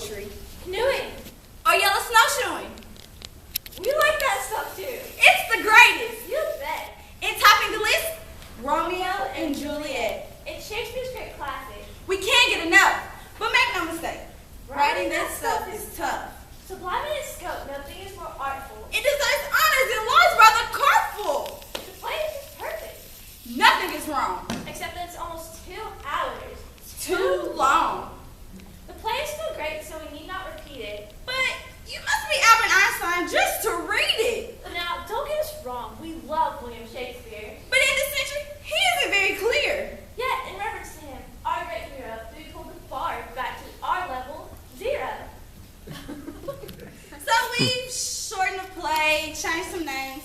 poetry. Canoeing. Or yellow snowshoeing. We like that stuff too. It's the greatest. You bet. And topping the list, Romeo and Juliet. It's Shakespeare's great classic. We can't get enough. But make no mistake, writing that stuff is tough. Sublime in its scope, nothing is more artful. It deserves honors and laws rather cartful. The play is just perfect. Nothing is wrong. Except that it's almost 2 hours. It's too long. The play is still great, so we need not repeat it. But you must be Albert Einstein just to read it. Now, don't get us wrong. We love William Shakespeare. But in this century, he isn't very clear. Yet, in reverence to him, our great hero, we pulled the bar back to our level, 0. So we've shortened the play, changed some names.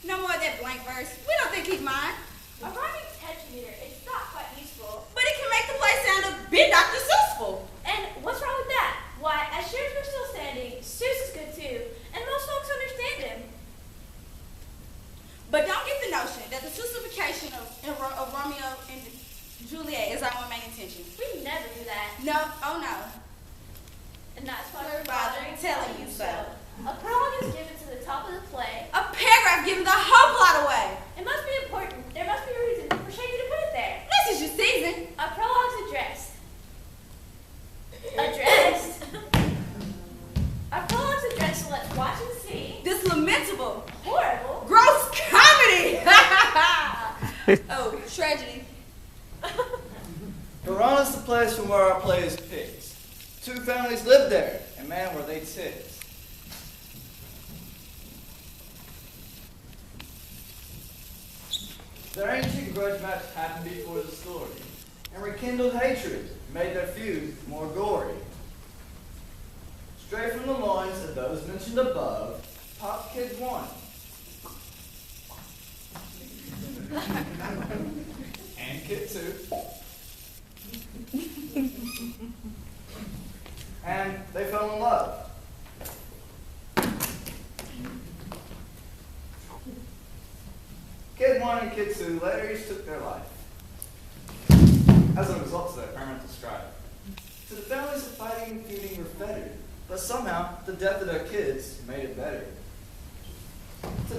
No more of that blank verse. We don't think he'd mind. A rhyming tetrameter, it's not quite useful. But it can make the play sound a bit Dr. Seussful. And what's wrong with that? Why, as sure as we're still standing, Seuss is good too, and most folks understand him. But don't get the notion that the Seussification of Romeo and Juliet is our main intention. We never do that. No, oh no. And that's why We're bothering telling you so. A prologue is given to the top of the play. A paragraph giving the whole plot away. It must be important. There must be a reason for Shakespeare to put it there. This is your season. A prologue's addressed. Addressed? A prologue's addressed, so let's watch and see. This lamentable, Horrible. gross comedy. Oh, tragedy. Veronia's the place from where our play is picked. 2 families lived there, and man, were they ticked. Their ancient grudge match happened before the story, and rekindled hatred, made their feud more gory. Straight from the loins of those mentioned above, popped Kid 1. And Kid 2. And they fell in love. Kid 1 and Kid 2 later each took their life as a result of their parental strife. So the families of fighting and feuding were fettered, but somehow the death of their kids made it better. So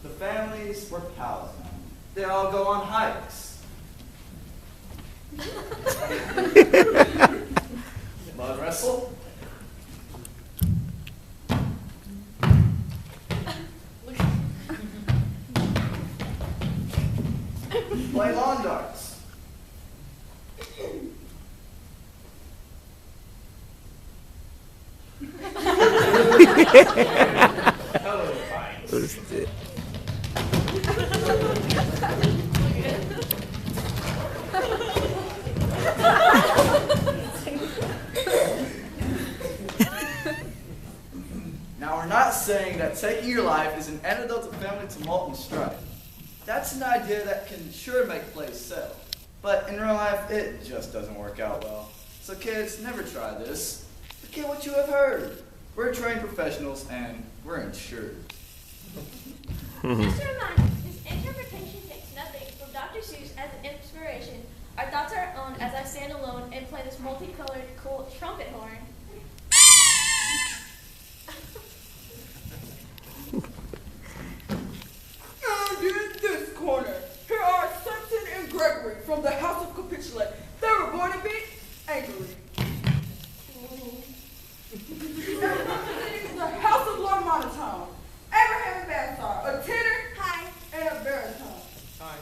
the families were pals now. They all go on hikes. Mud wrestle. Play lawn darts. Hello, fights. What is it? Now, we're not saying that taking your life is an antidote to family tumult and strife. That's an idea that can sure make plays sell. But in real life, it just doesn't work out well. So kids, never try this. Forget what you have heard. We're trained professionals and we're insured. Just a reminder, this interpretation takes nothing from Dr. Seuss as an inspiration. Our thoughts are our own as I stand alone and play this multicolored, cool trumpet horn. And in this corner, here are Servant and Gregory from the House of Capitulate. They were born to be angry. The House of Lord Monotone. Abraham and Bassar, a tenor, Hi. and a baritone. Hi.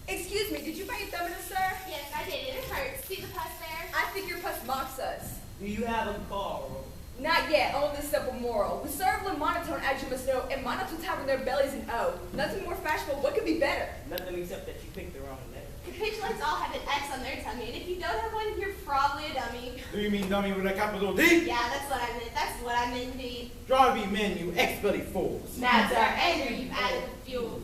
Excuse me, did you bring your thermometer, sir? Yes, I did. It hurts. See the pus there? I think your pus mocks us. Do you have a call? Not yet, only this simple moral. We serve the monotone, as you must know, and monotones have in their bellies an O. Nothing more fashionable. What could be better? Nothing except that you picked the wrong letter. Capitulates all have an X on their tummy, and if you don't have one, you're probably a dummy. Do you mean dummy with a capital D? Yeah, that's what I meant. That's what I meant indeed. Drive ye men, you ex-belly fools. Now to our anger, you've added the fuel.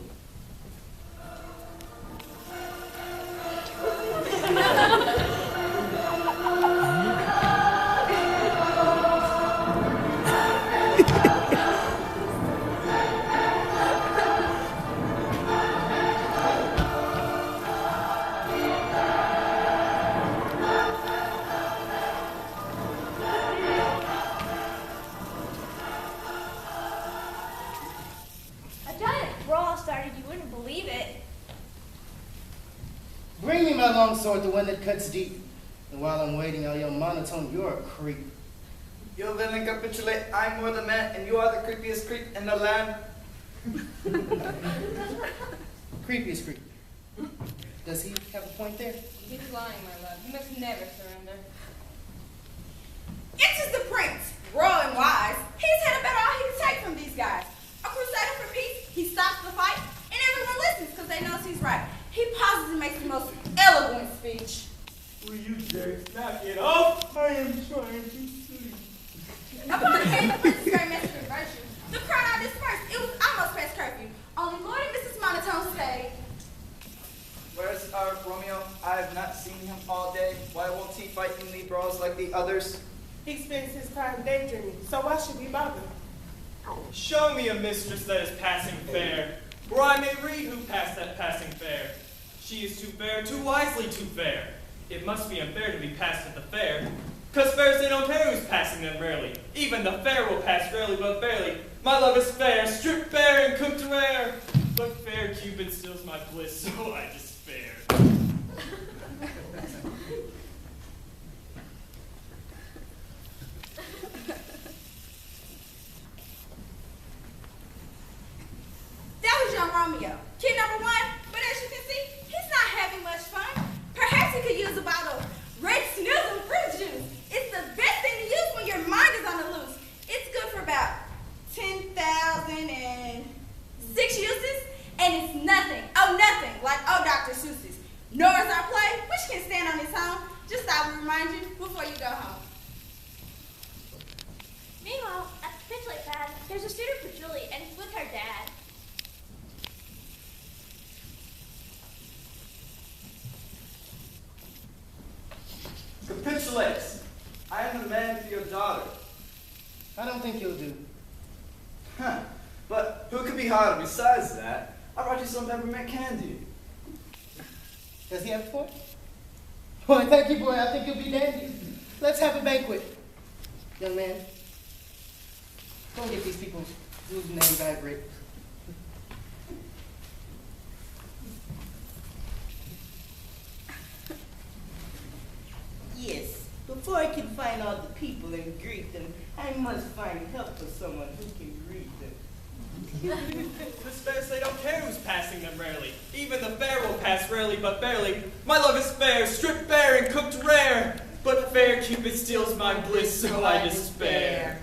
longsword, the one that cuts deep. And while I'm waiting, I'll yell monotone, you're a creep. You villain capitulate, I'm more the man, and you are the creepiest creep in the land. Creepiest creep. Does he have a point there? He's lying, my love. You must never surrender. Enters the prince, royal and wise. He's had about all he can take from these guys. A crusader for peace, he stops the fight, and everyone listens because they know he's right. He pauses and makes the most eloquent speech. Will you just knock it off? I am trying to sleep. Upon hearing the prince's great message of virtue, the crowd all dispersed. It was almost past curfew. Only Lord and Mrs. Monotone stayed. Where's our Romeo? I have not seen him all day. Why won't he fight in the brawls like the others? He spends his time daydreaming, so why should we bother? Show me a mistress that is passing fair, or I may read who passed that passing fair. She is too fair, too wisely too fair. It must be unfair to be passed at the fair, 'cause fairs they don't care who's passing them rarely. Even the fair will pass rarely but fairly. My love is fair, stripped bare and cooked rare. But fair Cupid steals my bliss, so I despair. That was young Romeo, kid number one, but as you can see, he's not having much fun. Perhaps he could use a bottle of red snooze and fruit juice. It's the best thing to use when your mind is on the loose. It's good for about 10,006 uses, and it's nothing, like old Dr. Seuss's. Nor is our play, which can stand on its own. Just thought we'd remind you before you go home. Meanwhile, at the Pitchlake pad, there's a student for Julie, and it's with her dad. Capitulates. I am the man for your daughter. I don't think you'll do. Huh. But who could be harder besides that? I brought you some peppermint candy. Does he have a point? Boy, thank you, boy. I think you'll be dandy. Let's have a banquet. Young man, go and get these people's name vibrate. Yes, before I can find all the people and greet them, I must find help for someone who can read them. This fairs they don't care who's passing them rarely. Even the fair will pass rarely but barely. My love is fair, stripped bare and cooked rare. But fair Cupid steals my bliss, so I despair.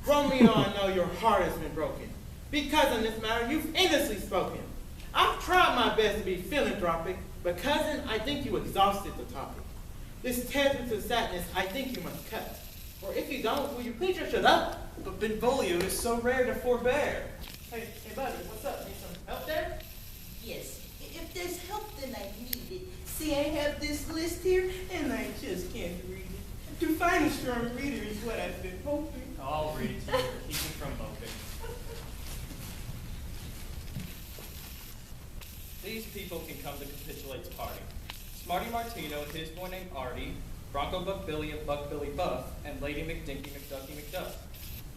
Romeo, I know your heart has been broken. Because in this matter, you've endlessly spoken. I've tried my best to be philanthropic, but cousin, I think you exhausted the topic. This temperature sadness, I think you must cut. Or if you don't, will you please just shut up? But Benvolio is so rare to forbear. Hey, buddy, what's up? Need some help there? Yes, if there's help, then I need it. See, I have this list here, and I just can't read it. To find a strong reader is what I've been hoping. I'll read to you, keep me from moping. These people can come to Capitulate's party. Smarty Martino and his boy named Artie, Bronco Buck Billy and Buck Billy Buff, and Lady McDinky McDucky McDuff.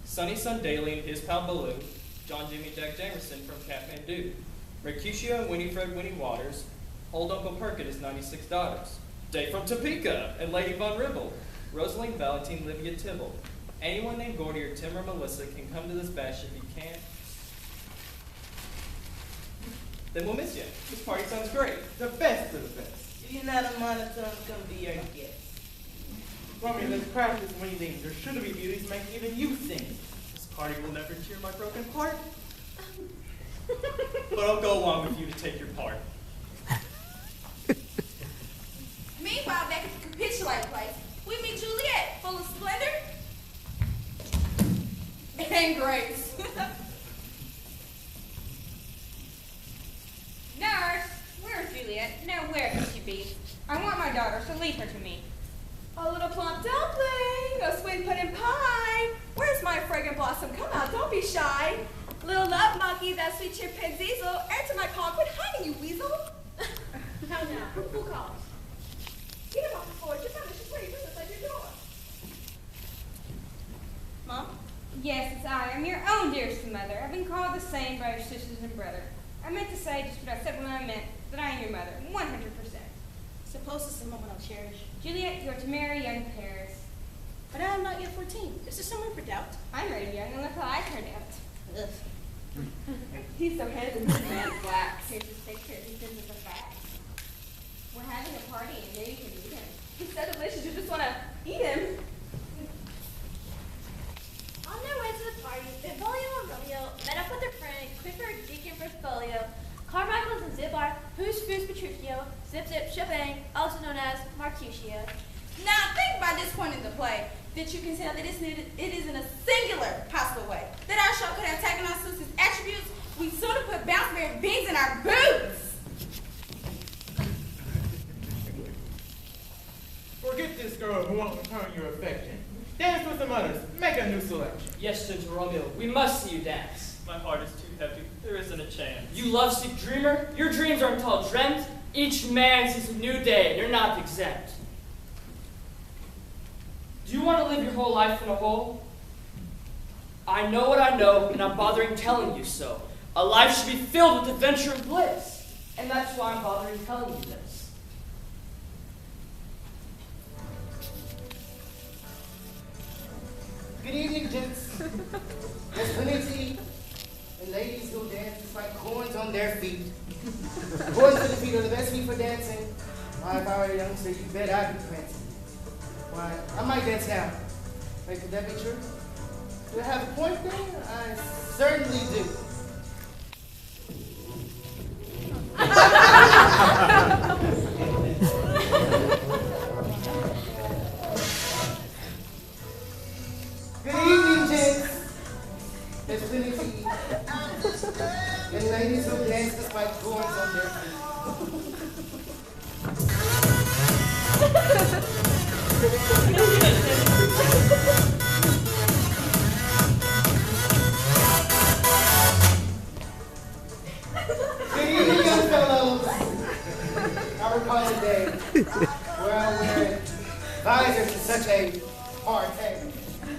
Sunny Sun Daly and his pal Baloo, John Jimmy Jack Jamerson from Kathmandu, Mercutio and Winifred Winnie Waters, Old Uncle Perk and his 96 daughters, Dave from Topeka and Lady Von Ribble, Rosaline Valentine Livia Tibble. Anyone named Gordy or Tim or Melissa can come to this bash. If you can't, then we'll miss you. This party sounds great. The best of the best. If you're not a monotone, come be our guest. Romeo, let's practice winging. There should be beauties make even you sing. This party will never cheer my broken heart. But I'll go along with you to take your part. Meanwhile, back at the Capitulate place, we meet Juliet, full of splendor and grace. Nurse, where's Juliet? Now, where could she be? I want my daughter, so leave her to me. A little plump dumpling, a sweet pudding pie. Where's my fragrant blossom? Come out, don't be shy. Little love monkey, that sweet chimpanzee, answer my call. Quit hiding, you weasel. How now? Who calls? Get him off the floor. Just have she's ready. Just outside your door. Mom? Yes, it's I. I'm your own dearest mother. I've been called the same by your sisters and brother. I meant to say just what I said when I meant that I am your mother, 100%. close to someone I'll cherish. Juliet, you are to marry young Paris. But I am not yet 14. Is there some room for doubt? I'm already young, and look how I turned out. Ugh. He's so handsome, this man's black. Here's his picture. He sends us a fax. We're having a party, and there you can meet him. He's so delicious, you just want to eat him. On their way to the party, Benvolio and Romeo met up with their friend Clifford Deacon Portfolio, Carmichael's and Zibar, Who's Foos Petruchio, Zip Zip Shebang, also known as Mercutio. Now, think by this point in the play that you can tell that it is in a singular possible way that our show could have taken on Seuss's attributes. We sort of put bounce-berry beans in our boots. Forget this girl who won't return your affection. Dance with some others. Make a new selection. Yes, gentle Romeo, we must see you dance. My heart is too heavy. There isn't a chance. You lovesick dreamer, your dreams aren't all dreamt. Each man sees a new day, and you're not exempt. Do you want to live your whole life in a hole? I know what I know, and I'm bothering telling you so. A life should be filled with adventure and bliss, and that's why I'm bothering telling you this. Good evening, gents. There's plenty to eat, and ladies who dance despite corns on their feet. Corns to the feet are the best feet for dancing. Why, if I were a youngster, you bet I'd be prancing. Why, I might dance now. Wait, could that be true? Do I have a point there? I certainly do. Good evening, gents. There's plenty to eat. And ladies who dance despite corns on their feet. Good evening, young fellows. I recall a day where I wear visors in such a hard tale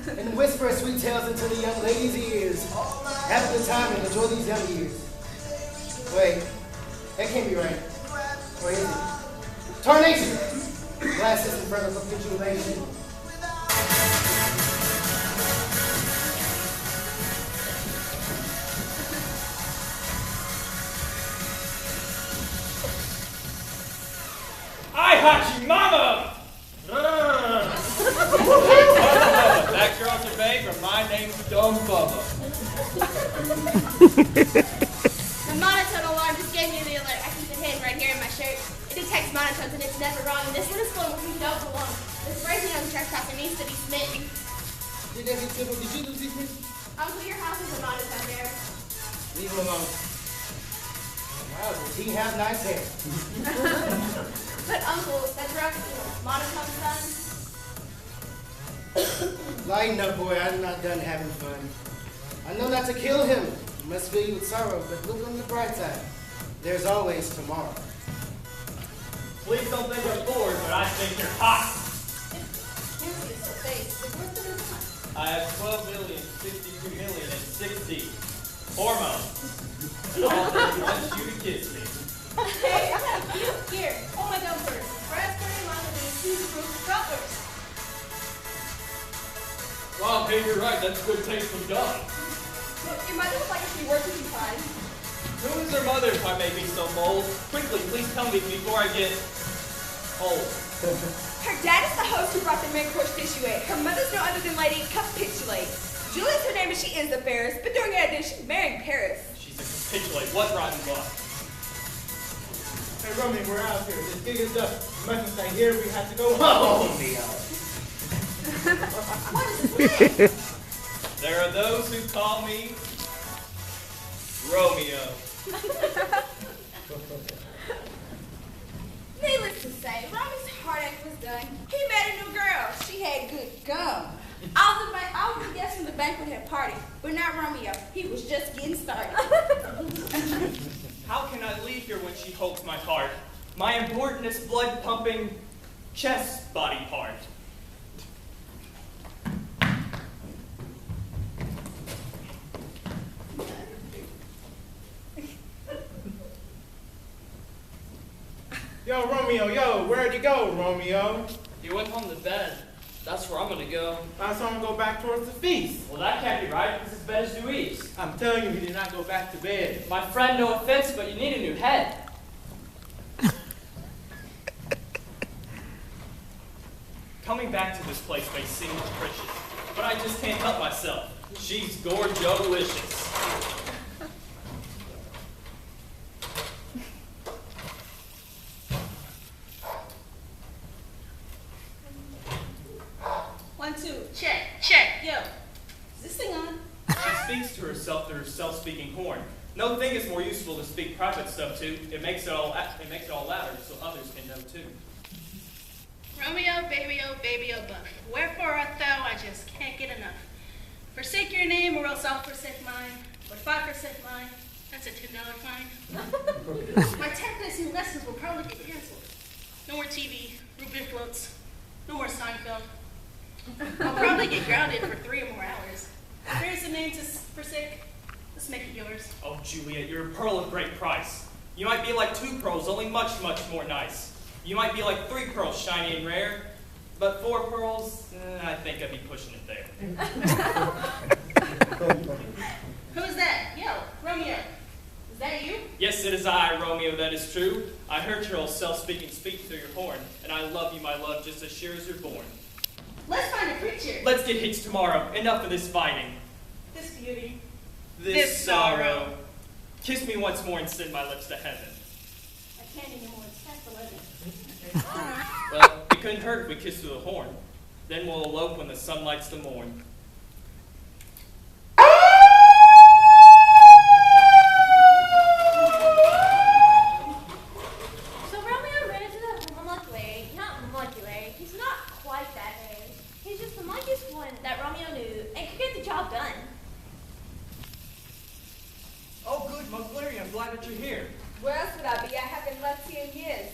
and whisper sweet tales into the young ladies' ears. Have a good time and enjoy these young years. Wait, that can't be right. Or is it? Tarnation! Glasses in front of capitulation. I Hachi Mama! That girl's a babe, or my name's Dumb Bubba. The monotone alarm just gave me the alert. I keep the hand right here in my shirt. It detects monotones and it's never wrong. And this one is full of who don't belong. This crazy young trespasser needs to be smitten. Did you lose these men? Uncle, your house is a monotone there. Leave him alone. Wow, does he have nice hair? But Uncle, that drug monotone son. Lighten up, boy. I'm not done having fun. I know not to kill him. I must fill you with sorrow, but look on the bright side. There's always tomorrow. Please don't think I'm bored, but I think you're hot. I have 12,062,060 hormones. All they want you to kiss me. Hey, here, hold my gun first. Raspberry, lime, and cheese-proof cutlers. Well, hey, you're right. That's good taste from God. Your mother would like if you worked with you fine. Who is her mother, if I may be so bold? Quickly, please tell me before I get old. Her dad is the host who brought the main course dish you ate. Her mother's no other than Lady Capitulate. Juliet's her name and she is the fairest, but during her dish, she married Paris. She's a capitulate. What rotten luck. Hey, Romeo, we're out here. This gig is done. We mustn't stay here. We have to go Oh, home. Leo. What is this plan? There are those who call me Romeo. Needless to say, Romy's heartache was done. He met a new girl. She had good gum. All the guests from the banquet had partied, but not Romeo. He was just getting started. How can I leave here when she holds my heart? My importantest blood-pumping chest body part. Yo, Yo, Romeo, yo, where'd you go, Romeo? He went home to bed. That's where I'm gonna go. I saw him go back towards the feast. Well, that can't be right, because his bed is due east. I'm telling you, he did not go back to bed. My friend, no offense, but you need a new head. Coming back to this place may seem capricious, but I just can't help myself. She's gorgeous. One, two, check, yo. Is this thing on? She speaks to herself through her self-speaking horn. No thing is more useful to speak private stuff to. It makes it all louder so others can know too. Romeo, baby, oh buff. Wherefore art thou? I just can't get enough. Forsake your name, or else I'll forsake mine. But if I forsake mine, that's a $10 fine. My tap dancing lessons will probably get canceled. No more TV, Reuben floats, no more Seinfeld. I'll probably get grounded for 3 or more hours. If there's a name to forsake, let's make it yours. Oh, Juliet, you're a pearl of great price. You might be like 2 pearls, only much, much more nice. You might be like 3 pearls, shiny and rare, but 4 pearls, I think I'd be pushing it there. Who's that? Yo, Romeo. Is that you? Yes, it is I, Romeo, that is true. I heard your old self-speaking speech through your horn, and I love you, my love, just as sure as you're born. Let's find a preacher. Let's get hitched tomorrow. Enough of this fighting. This beauty. This sorrow. Kiss me once more and send my lips to heaven. I can't anymore. It's past 11. Well, it couldn't hurt if we kissed through the horn. Then we'll elope when the sun lights the morn. So Romeo ran into the homunculary, not homunculary, he's not quite that age. He's just the monkey's one that Romeo knew and could get the job done. Oh, good, Montclair, I'm glad that you're here. Where else would I be? I haven't left here in years.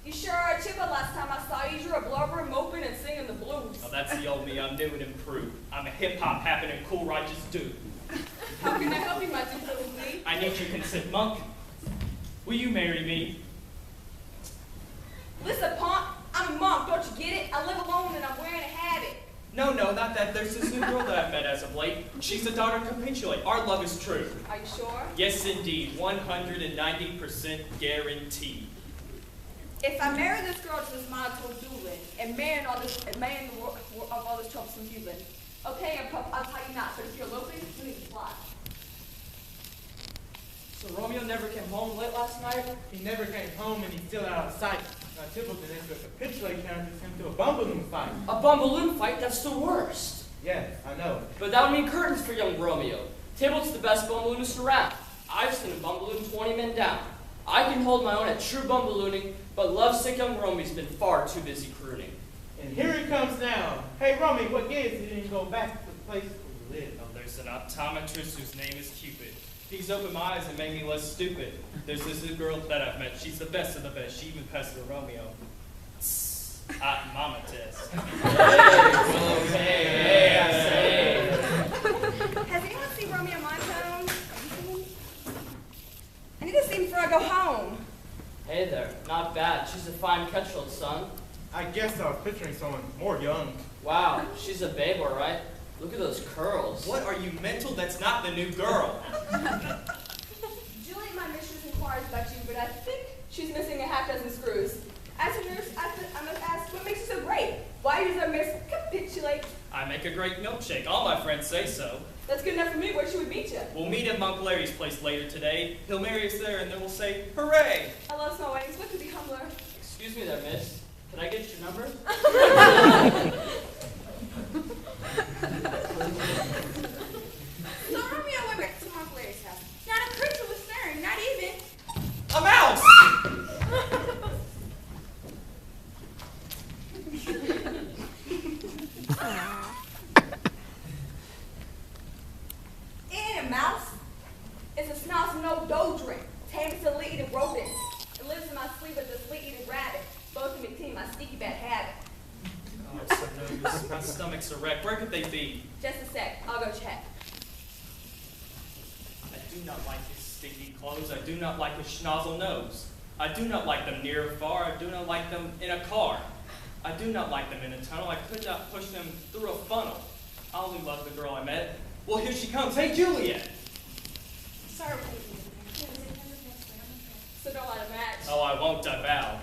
You sure are chipper. Last time I saw you, you were blubbering, moping, and singing the blues. Oh, that's the old me. I'm new and improved. I'm a hip-hop, happening, cool, righteous dude. How can I help you, my dear little me? I need your consent, monk. Will you marry me? Listen, punk, I'm a monk, don't you get it? I live alone and I'm wearing a habit. No, not that. There's this new girl that I've met as of late. She's the daughter of Capitulate. Our love is true. Are you sure? Yes, indeed. 190% guaranteed. If I marry this girl to this monotone dueling and marry all this, of all this troublesome dueling, okay, I'll tell you not, but if you're eloping, you need to fly. So Romeo never came home late last night? He never came home and he's still out of sight. Now, Templeton into a capitulate turns him to a bumballoon fight. A bumballoon fight? That's the worst. Yes, I know. But that would mean curtains for young Romeo. Tibblett's the best bumballoonist around. I've seen a bumballoon 20 men down. I can hold my own at true bumbalooning, but lovesick young Romeo's been far too busy crooning. And here he comes now. Hey, Romy, what gives? He didn't go back to the place where you live. Oh, there's an optometrist whose name is Cupid. He's opened my eyes and made me less stupid. There's this new girl that I've met. She's the best of the best. She even passed the Romeo. Hot mama test. Hey, I say. Has anyone seen Romeo Monotone? I need to see him before I go home. Hey there, not bad. She's a fine catch-all, son. I guess I was picturing someone more young. Wow, she's a babe, all right. Look at those curls. What, are you mental? That's not the new girl. Juliet, my mistress, inquires about you, but I think she's missing a half-dozen screws. As a nurse, I must ask, what makes you so great? Why does our miss capitulate? I make a great milkshake. All my friends say so. That's good enough for me. Where should we meet you? We'll meet at Monk Larry's place later today. He'll marry us there, and then we'll say, hooray! I love small weddings. What could be humbler? Excuse me there, miss. Can I get your number? So Romeo went back to Mark Larry's house. Not a creature was stirring, not even. A mouse! In a mouse is a snouse and no dough drink. Tames to lead-eating rodents. It lives in my sleep with this lead-eating rabbit. Both can maintain my sneaky bad habit. Oh, it's no use. My stomach's a wreck. Where could they be? Just a sec. I'll go check. I do not like his sticky clothes. I do not like his schnozzle nose. I do not like them near or far. I do not like them in a car. I do not like them in a tunnel. I could not push them through a funnel. I only love the girl I met. Well, here she comes. Hey, Juliet. Sorry. So don't let him match. Oh, I won't, I vow.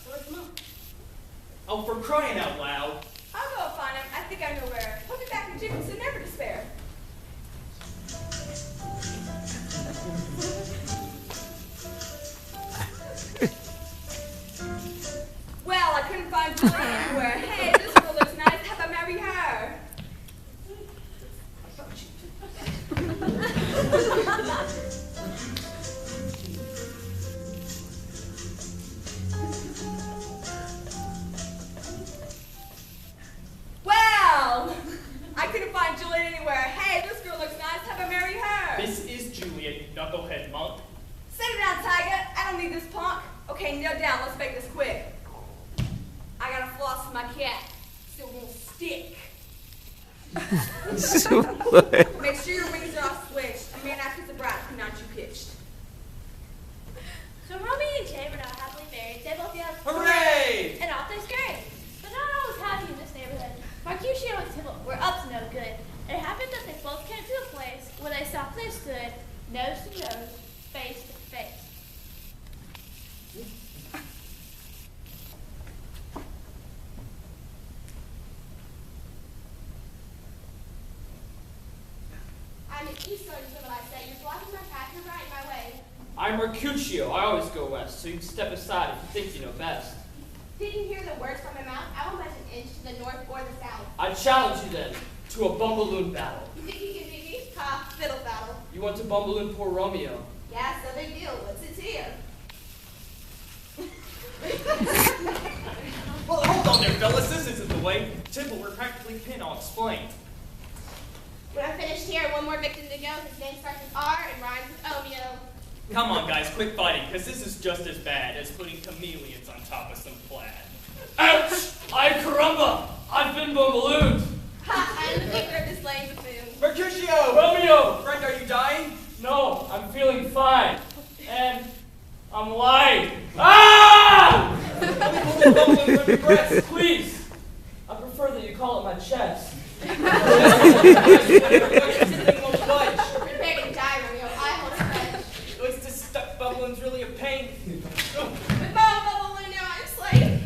Where's Mom? Oh, for crying out loud. I'll go find him. I think I know where. Put me back in Jefferson, never despair. Well, I couldn't find Juliet anywhere. Hey, this girl looks nice. How about marry her? Well, I couldn't find Juliet anywhere. Hey, this girl looks nice. How about marry her? This is Juliet, you knucklehead monk. Sit down, Tiger. I don't need this punk. Okay, kneel down. Let's make this quick. I gotta floss with my cat so it won't stick. Make sure your wings are all switched. A man after the bride, not you pitched. So Romeo and Jane were now happily married. They both yelled, Hooray! And all things great. But not all was happy in this neighborhood. Mercutio and Tybalt were up to no good. It happened that they both came to a place where they softly stood, nose to nose, face to face. I'm an easterner, so what I say. You're blocking my path, you're right in my way. I'm Mercutio. I always go west, so you can step aside if you think you know best. Didn't hear the words from my mouth. I won't bet an inch to the north or the south. I challenge you then to a bumbaloon battle. You think you can beat me? Ha, fiddle battle. You want to bumbaloon poor Romeo? Yeah, so big deal. What's it here? Well, hold on there, fellas. This isn't the way. Tybalt, we're practically pinned. I'll explain. When I'm finished here, one more victim to go. His name starts with R and rhymes with Omeo. Come on, guys, quit fighting, because this is just as bad as putting chameleons on top of some plaid. Ouch! Ay caramba! I've been bumbalooned! Ha, I'm the maker of this laying buffoon. Mercutio! Romeo! Friend, are you dying? No, I'm feeling fine. And I'm lying. Ah! Let me pull the bumbaloon from your breast. Please! I prefer that you call it my chest. Prepare to die, Romeo. I hold a grudge. It's this stuck bumbaloon's really a pain. With my bubbling now, I'm slave.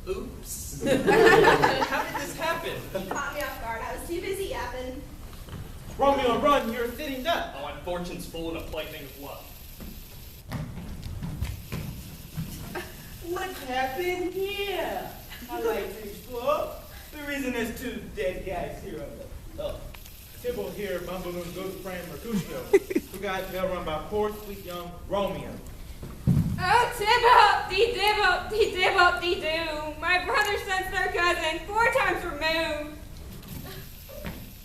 Oops. How did this happen? You caught me off guard. I was too busy yapping. Romeo, run, you're a sitting duck. Oh, and fortune's full and a plaything of luck. What happened here? I like to explore. The reason there's two dead guys here on the... Oh. Tybalt here, bumbaloon good friend Mercutio. We got to run by poor, sweet young Romeo. Oh, Tybalt-dee-dibble-dee-dibble-dee-doo. My brother sends their cousin 4 times removed.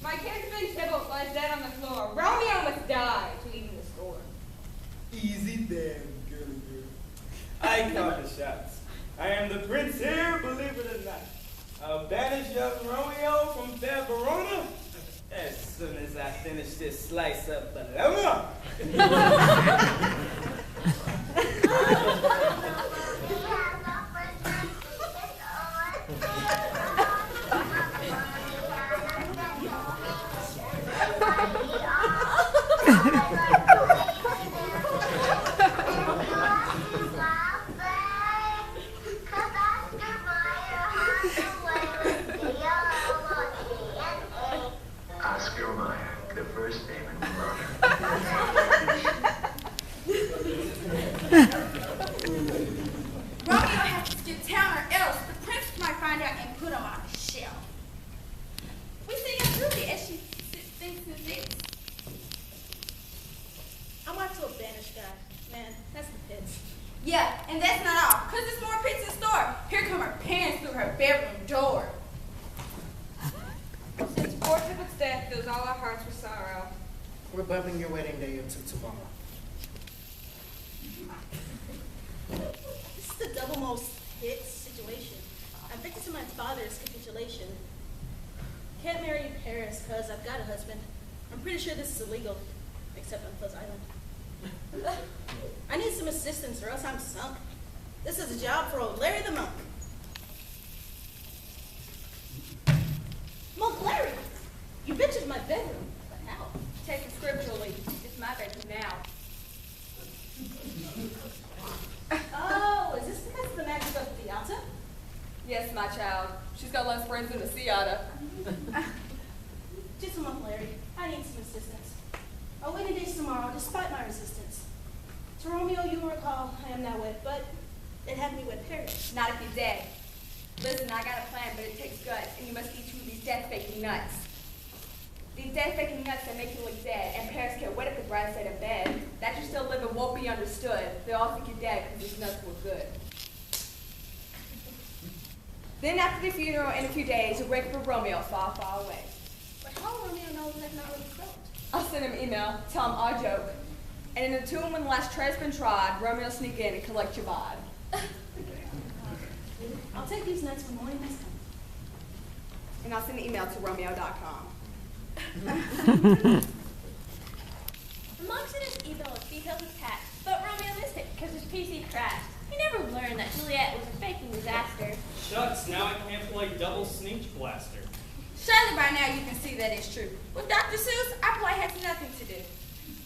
My kinsman Tybalt lies dead on the floor. Romeo must die to even the score. Easy there, girly girl. I call the shots. I am the prince here, believe it or not. I'll banish young Romeo from fair Verona as soon as I finish this slice of bologna. Romeo has to skip town or else the prince might find out and put him on a shelf. We sing up Julie as she thinks and thinks. I'm out to a banished guy. Man, that's the pits. Yeah, and that's not all, because there's more pits in store. Here come her parents through her bedroom door. Since poor Tybalt's death fills all our hearts with sorrow. We're bumping your wedding day until tomorrow. This is the double most hit situation. I'm victim to my father's capitulation. Can't marry in Paris because I've got a husband. I'm pretty sure this is illegal, except on Fuzz Island. I need some assistance or else I'm sunk. This is a job for old Larry the Monk. Monk Larry, you ventured my bedroom, but how? Taken scripturally, it's my bedroom now. Oh, is this because of the magic of the theater? Yes, my child. She's got less friends than a theater. Just a month, Larry. I need some assistance. Our wedding day's tomorrow, despite my resistance. To Romeo, you will recall, I am now wed, but it had me wed Paris. Not if you're dead. Listen, I got a plan, but it takes guts, and you must eat two of these death-faking nuts. These death-faking nuts that make you look dead, and parents care what if the bride stayed in bed. That you're still living won't be understood. They all think you're dead because these nuts were good. Then after the funeral in a few days, you'll wake for Romeo far, far away. But how will Romeo know that I've not really felt? I'll send him an email, tell him our joke. And in the tomb when the last tread's been trod, Romeo will sneak in and collect your bod. I'll take these nuts when morning has come. And I'll send an email to Romeo.com. The monk sent his email with details attached, but Romeo missed it because his PC crashed. He never learned that Juliet was a faking disaster. Shucks, now I can't play double sneak blaster. Surely by now you can see that it's true. With Dr. Seuss, our play has nothing to do.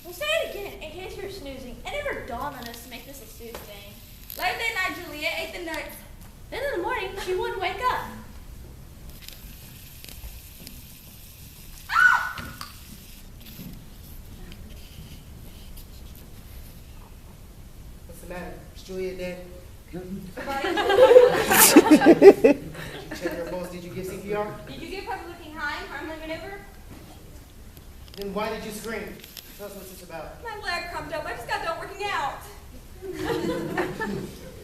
We'll say it again, in case you're snoozing. It never dawned on us to make this a Seuss thing. Late that night, Juliet ate the nuts. Then in the morning, she wouldn't wake up. What's the matter? Is Juliet dead? Did you check her pulse? Did you give CPR? Did you give her the looking high and Heimlich maneuver? Then why did you scream? Tell us what it's about. My leg crumped up. I just got done working out.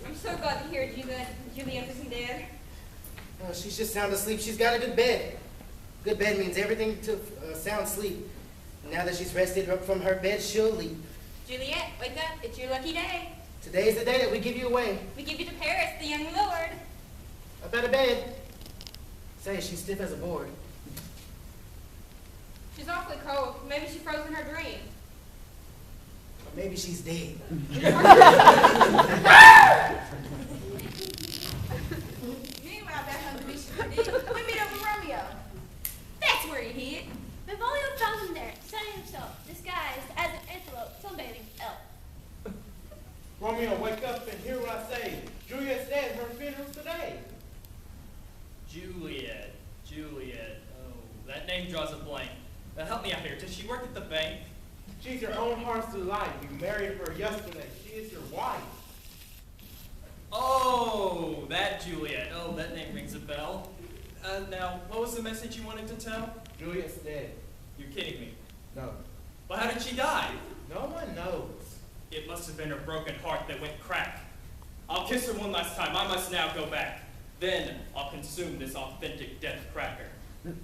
I'm so glad to hear Juliet isn't dead. Oh, she's just sound asleep. She's got a good bed. Good bed means everything to sound sleep. Now that she's rested from her bed, she'll leap. Juliet, wake up. It's your lucky day. Today's the day that we give you away. We give you to Paris, the young lord. Up out of bed. Say, she's stiff as a board. She's awfully cold. Maybe she froze in her dream. Or maybe she's dead. Meanwhile, that hungry she did. We meet up with Romeo. That's where he hid. Benvolio found him there, sunning himself, disguised as an antelope sunbathing elf. Romeo, wake up and hear what I say. Juliet's dead. Her funeral's today. Juliet. Oh, that name draws a blank. Help me out here. Does she work at the bank? She's your own heart's delight. You married her yesterday. She is your wife. Oh, that Juliet. Oh, that name rings a bell. Now, what was the message you wanted to tell? Juliet's dead. You're kidding me. No. Well, how did she die? No one knows. It must have been her broken heart that went crack. I'll kiss her one last time. I must now go back. Then I'll consume this authentic death cracker.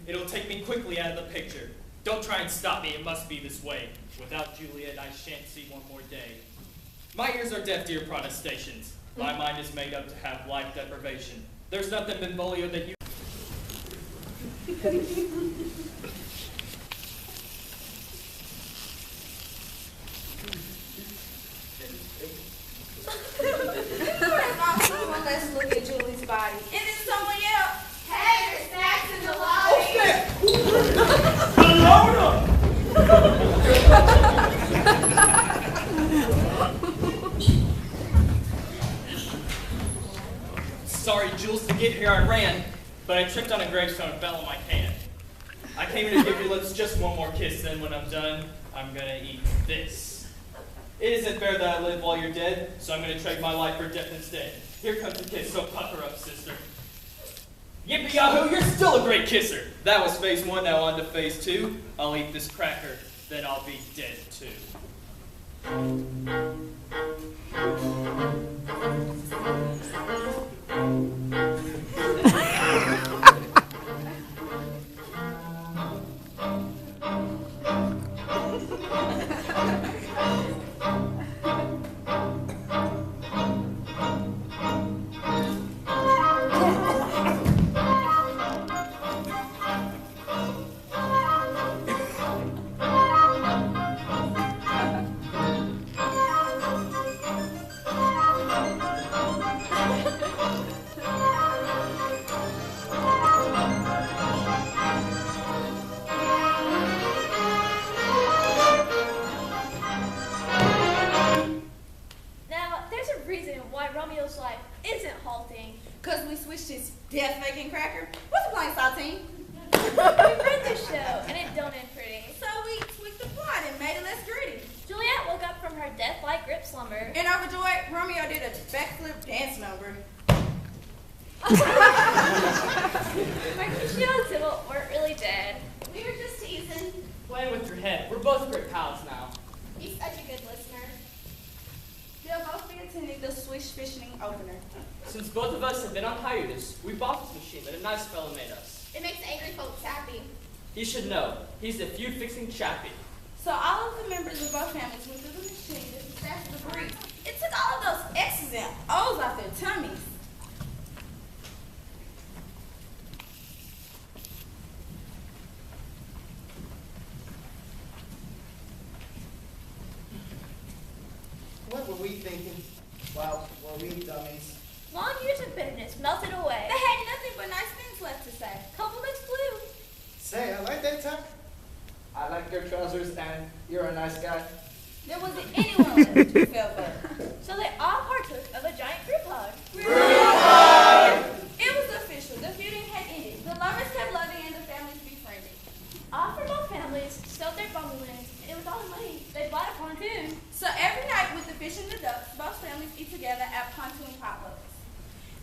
It'll take me quickly out of the picture. Don't try and stop me. It must be this way. Without Juliet, I shan't see one more day. My ears are deaf to your protestations. My mind is made up to have life deprivation. There's nothing Benvolio that you... Let's look at Julie's body. Is it someone else? Hey, there's snacks in the Sorry, Jules, to get here I ran, but I tripped on a gravestone and fell in my can. I came here to give your lips just one more kiss, then when I'm done, I'm gonna eat this. It isn't fair that I live while you're dead, so I'm gonna trade my life for death instead. Here comes the kiss, so pucker up, sister. Yippee-yahoo, you're still a great kisser. That was phase 1, now on to phase 2. I'll eat this cracker, then I'll be dead too. Death faking cracker. What's the plan, Saltine? We read the show, and it don't end pretty. So we tweaked the plot and made it less gritty. Juliet woke up from her death-like grip slumber. And overjoyed, Romeo did a backflip dance number. Mercutio and Sybil weren't really dead. We were just teasing. Playing with your head. We're both great pals now. He's such a good listener. They'll both be attending the Swish Fishing opener. Since both of us have been on hiatus, we bought this machine that a nice fellow made us. It makes angry folks happy. He should know. He's the feud-fixing chappie. So all of the members of both families went through the machine to distract the breeze. It took all of those X's and O's off their tummies. What were we thinking? Wow, were we dummies? Long years of bitterness melted away. They had nothing but nice things left to say. Compliments flew. Say, I like that tuck. I like your trousers and you're a nice guy. There wasn't anyone left who felt better. So they all partook of a giant group hug. It was official. The feuding had ended. The lovers kept loving and the families befriended. All from both families sold their bumblings, and it was all the money they bought a pontoon. So every night with the fish and the ducks, both families eat together at pontoon potlucks.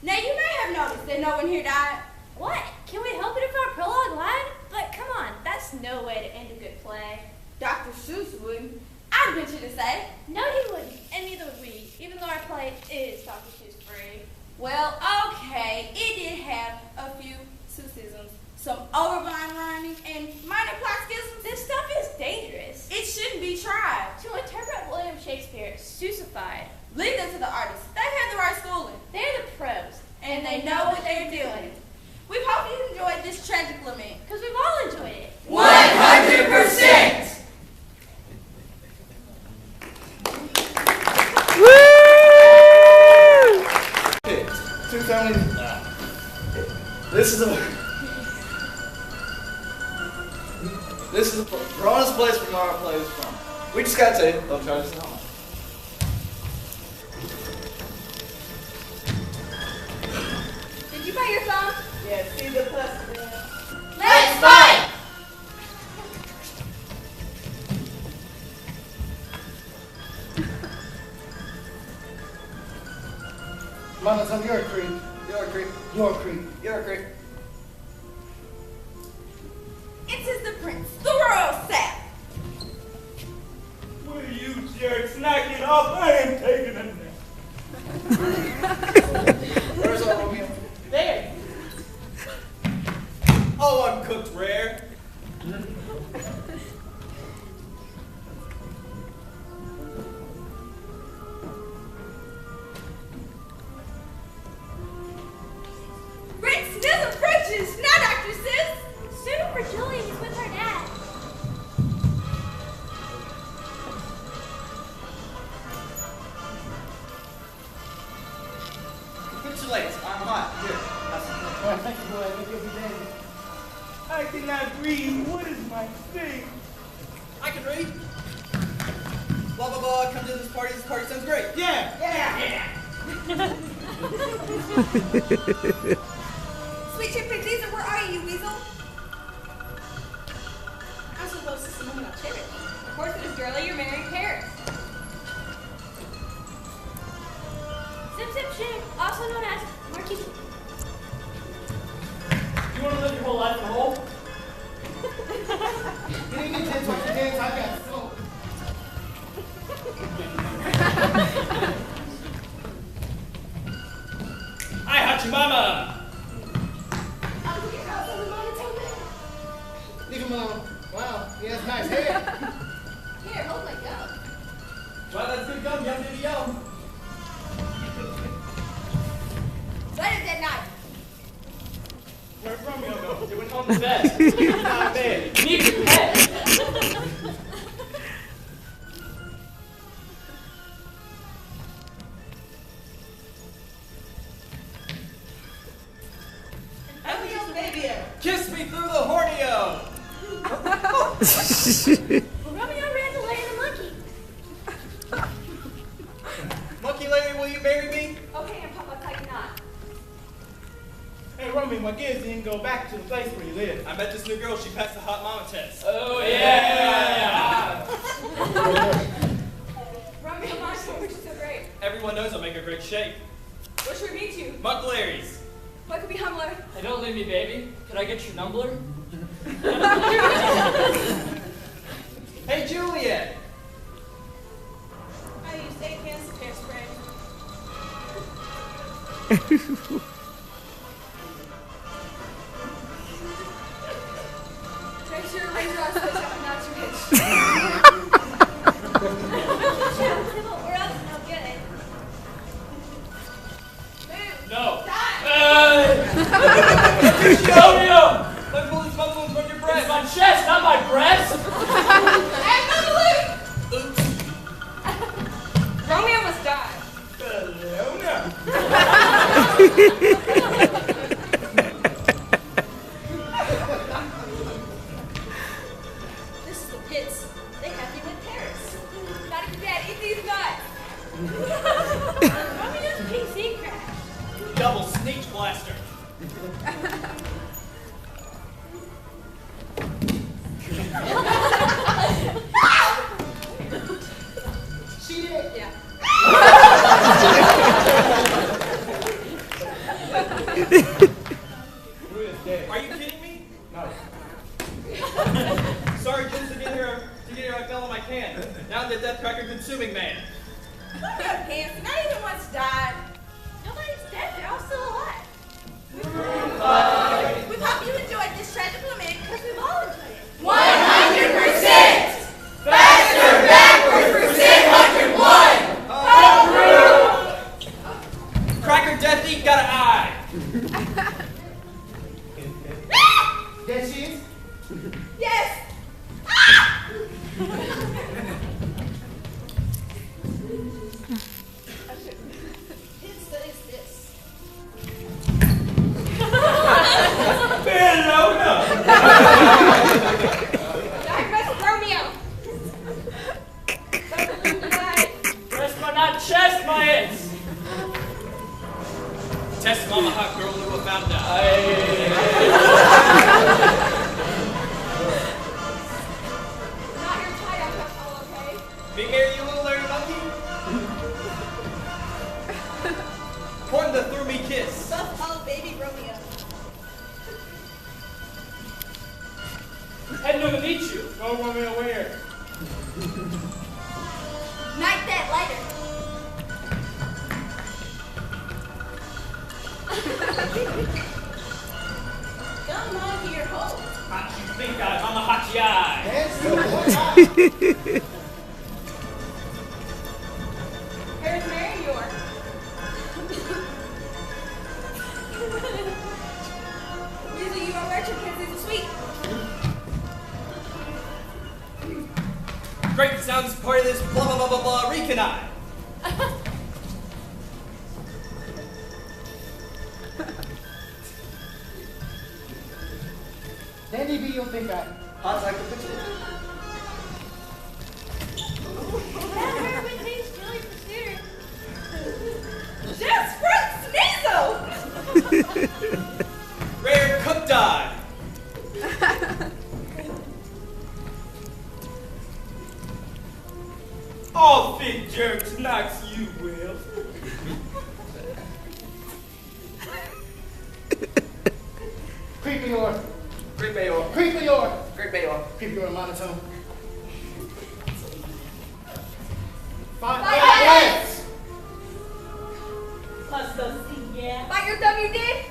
Now you may have noticed that no one here died. What? Can we help it if our prologue lied? But come on, that's no way to end a good play. Dr. Seuss wouldn't. I'd venture to say. No, he wouldn't, and neither would we, even though our play is Dr. Seuss free. Well, okay, it did have a few Seussisms, some overblind rhyming, and minor plot schisms. This stuff is dangerous. It shouldn't be tried. To interpret William Shakespeare, Seussified. Leave that to the artists. They've had the right schooling. They're the pros. And they know what they're doing. We hope you enjoyed this tragic lament. Because we've all enjoyed it. 100%! Two families. This is the broadest place we know our play is from. We just gotta say it. Don't try to say how much. Did you buy your phone? Yeah, see the plus. Let's fight! Mama, tell me you're a creep. You're a creep. You're a creep. You're a creep. It is the prince, the royal sap. Will you jerks knock it off? I ain't taking a nap. Where's our Romeo? There! Oh, uncooked rare. Red Snizzle approaches. Now, Dr. Sis. Soon for Julie, he's with her dad. Capitulate. I'm hot. Here. Have some. Well, thank you, boy. I think you'll be dandy. I cannot read. What is my thing? I can read. Blah, blah, blah. Come to this party. This party sounds great. Yeah. Sweet chimpanzees, where are you, weasel? I'm supposed to summon a cherry. Of course, it is girlie you're marrying Paris. Zip Zip Shake, also known as Marquis. You want to live your whole life in a hole? You didn't get 10 towards your dance. I got soap. Hi, Hachimama. Leave him alone. Wow, he has nice hair. Here, hold my gum. Well, that's good gum. Yum, yum, yum. What is that knife? Where'd Romeo go? It went home to bed. It's not bed. You need your head. Romeo, baby. Kiss me through the horneo. Romeo ran to lay the monkey. Monkey lady, will you marry me? Okay, and Papa, tight knot. Hey, Romeo, what gives you can go back to the place where you live. I met this new girl. She passed the hot mama test. Oh, yeah. Romeo, my what makes you so great? Everyone knows I make a great shake. What should we meet you? Muckleries. What could be humbler? Hey, don't leave me, baby. Could I get your numbler? Hey, Juliet. I used 8 cans of hairspray. Make sure your laser eyes switch up and not too hitched. Or else no good. No. Romeo! Let me pull these muscles from your breast. It's my chest, not my breast. Hey, Oops. Romeo must die. Hello now. This is the pits. They have you in Paris. not even dead. Eat these nuts. Romeo's PC crash. Double sneak blaster. She did. Yeah. Juliet's dead. Are you kidding me? No. Sorry, Jim, to get here I fell on my can. Now the death cracker consuming man. Romeo cancer, not even once died. Nobody's dead. They're all still alive. We hope you enjoyed this tragic lament because we've all enjoyed it. 100%! Faster backwards for 601! Cracker Death Eat got an eye. There she is. Yes. Pits studies this. Hello now. Diagnosed Romeo. Breast my not chest my its. Test mama hot girl knew about that. Not your tie, I'm all okay. Be merry, you little Larry monkey. Point the through me kiss. Buff all baby Romeo. Had no to meet you. Go Romeo where? Night that later. Come on here, hold. Hot you think I'm a hotchy eye. That's the one. Here's Mary York. Usually you don't wear your kids is sweet. Great sounds part of this blah blah blah blah blah reconnive. Danny B, you'll think I. Hot like a picture. Never with these Julie pursuer. Just fruit sneasel. Rare cook die. All fit jerks knocks you will. Creep York. Great Bayor. Creep York. Great Bayor. Creep York monotone. Fight Fight. Bite your thumb, you did?